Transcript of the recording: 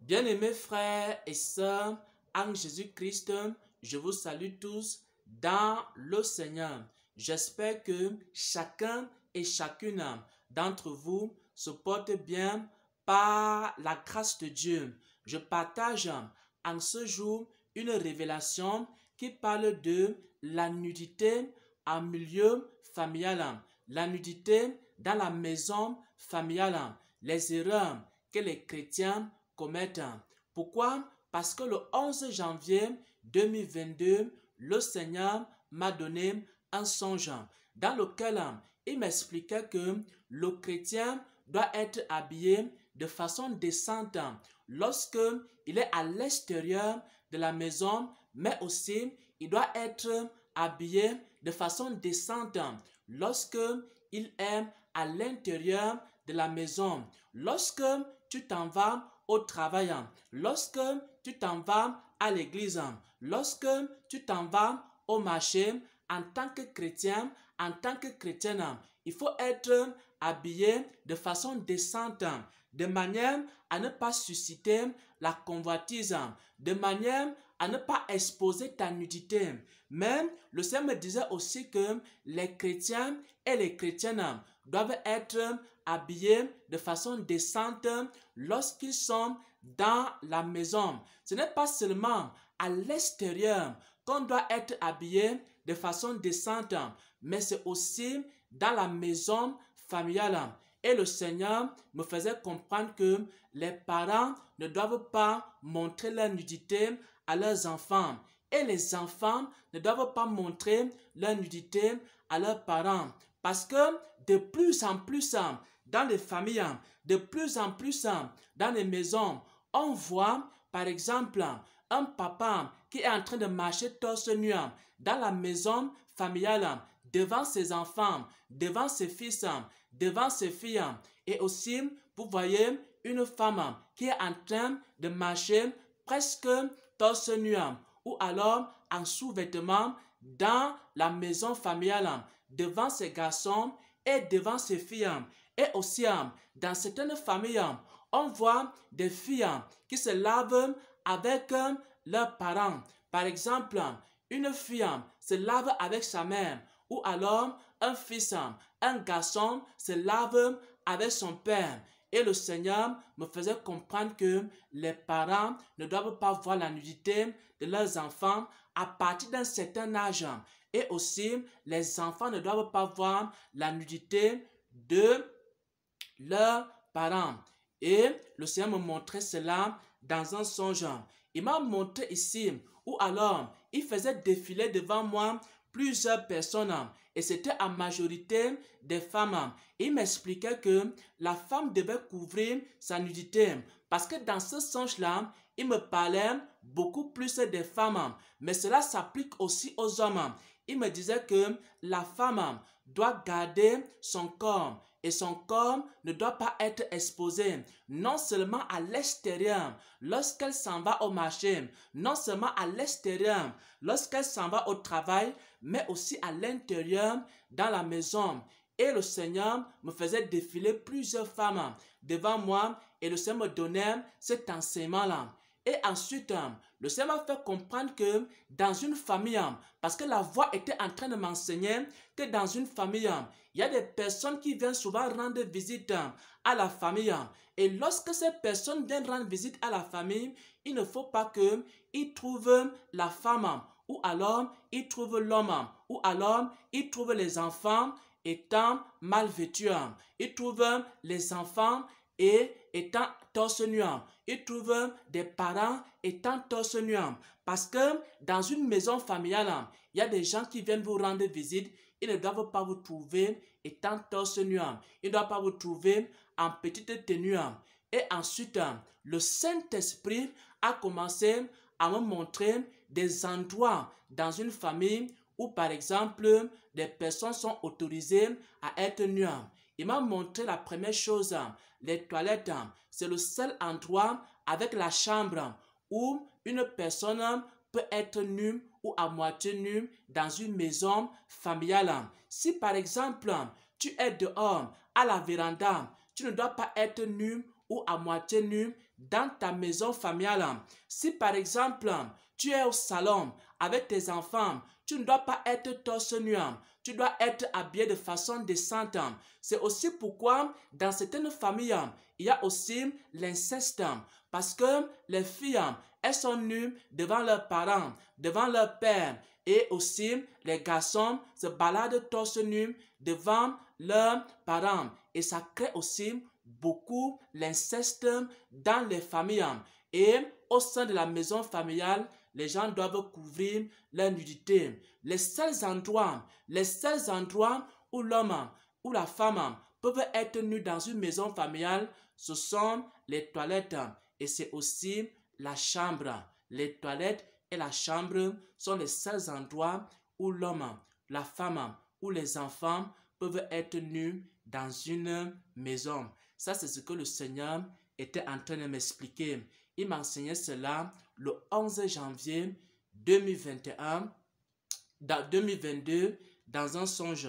Bien-aimés frères et sœurs, en Jésus-Christ, je vous salue tous dans le Seigneur. J'espère que chacun et chacune d'entre vous se porte bien par la grâce de Dieu. Je partage en ce jour une révélation qui parle de la nudité en milieu familial, la nudité dans la maison familiale, les erreurs que les chrétiens commettent. Pourquoi? Parce que le 11 janvier 2022, le Seigneur m'a donné un songe dans lequel il m'expliquait que le chrétien doit être habillé de façon décente lorsque il est à l'extérieur de la maison, mais aussi il doit être habillé de façon décente lorsque il est à l'intérieur de la maison. Lorsque tu t'en vas au travail, lorsque tu t'en vas à l'église, lorsque tu t'en vas au marché, en tant que chrétien, en tant que chrétienne, il faut être habillé de façon décente, de manière à ne pas susciter la convoitise, de manière à ne pas exposer ta nudité. Mais le Seigneur me disait aussi que les chrétiens et les chrétiennes doivent être habillés de façon décente lorsqu'ils sont dans la maison. Ce n'est pas seulement à l'extérieur qu'on doit être habillé de façon décente, mais c'est aussi dans la maison familiale. Et le Seigneur me faisait comprendre que les parents ne doivent pas montrer leur nudité à leurs enfants. Et les enfants ne doivent pas montrer leur nudité à leurs parents. Parce que de plus en plus dans les familles, de plus en plus dans les maisons, on voit par exemple un papa qui est en train de marcher torse nu dans la maison familiale devant ses enfants, devant ses fils, devant ses filles. Et aussi, vous voyez une femme qui est en train de marcher presque torse nu ou alors en sous-vêtements dans la maison familiale devant ses garçons et devant ses filles. Et aussi, dans certaines familles, on voit des filles qui se lavent avec leurs parents. Par exemple, une fille se lave avec sa mère, ou alors un fils, un garçon se lave avec son père. Et le Seigneur me faisait comprendre que les parents ne doivent pas voir la nudité de leurs enfants à partir d'un certain âge. Et aussi, les enfants ne doivent pas voir la nudité de leurs parents. Et le Seigneur me montrait cela dans un songe. Il m'a montré ici, où alors, il faisait défiler devant moi plusieurs personnes. Et c'était en majorité des femmes. Il m'expliquait que la femme devait couvrir sa nudité. Parce que dans ce songe-là, il me parlait beaucoup plus des femmes. Mais cela s'applique aussi aux hommes. Il me disait que la femme doit garder son corps. Et son corps ne doit pas être exposé, non seulement à l'extérieur, lorsqu'elle s'en va au marché, non seulement à l'extérieur, lorsqu'elle s'en va au travail, mais aussi à l'intérieur, dans la maison. Et le Seigneur me faisait défiler plusieurs femmes devant moi et le Seigneur me donnait cet enseignement-là. Et ensuite, le Seigneur m'a fait comprendre que dans une famille, parce que la voix était en train de m'enseigner que dans une famille, il y a des personnes qui viennent souvent rendre visite à la famille. Et lorsque ces personnes viennent rendre visite à la famille, il ne faut pas qu'ils trouvent la femme, ou alors ils trouvent l'homme, ou alors ils trouvent les enfants étant mal vêtus. Ils trouvent les enfants étant torse nu. Ils trouvent des parents étant torse nu. Parce que dans une maison familiale, il y a des gens qui viennent vous rendre visite. Ils ne doivent pas vous trouver étant torse nu. Ils ne doivent pas vous trouver en petite tenue. Et ensuite, le Saint-Esprit a commencé à me montrer des endroits dans une famille où, par exemple, des personnes sont autorisées à être nues. Il m'a montré la première chose, les toilettes. C'est le seul endroit avec la chambre où une personne peut être nue ou à moitié nue dans une maison familiale. Si par exemple, tu es dehors à la véranda, tu ne dois pas être nu ou à moitié nu dans ta maison familiale. Si par exemple, tu es au salon avec tes enfants, tu ne dois pas être torse nu. Tu dois être habillé de façon décente. C'est aussi pourquoi dans certaines familles, il y a aussi l'inceste. Parce que les filles, elles sont nues devant leurs parents, devant leur père. Et aussi, les garçons se baladent torse nu devant leurs parents. Et ça crée aussi beaucoup l'inceste dans les familles. Et au sein de la maison familiale, les gens doivent couvrir leur nudité. Les seuls endroits où l'homme ou la femme peuvent être nus dans une maison familiale, ce sont les toilettes et c'est aussi la chambre. Les toilettes et la chambre sont les seuls endroits où l'homme, la femme ou les enfants peuvent être nus dans une maison. Ça, c'est ce que le Seigneur était en train de m'expliquer. Il m'enseignait cela le 11 janvier 2022 dans un songe.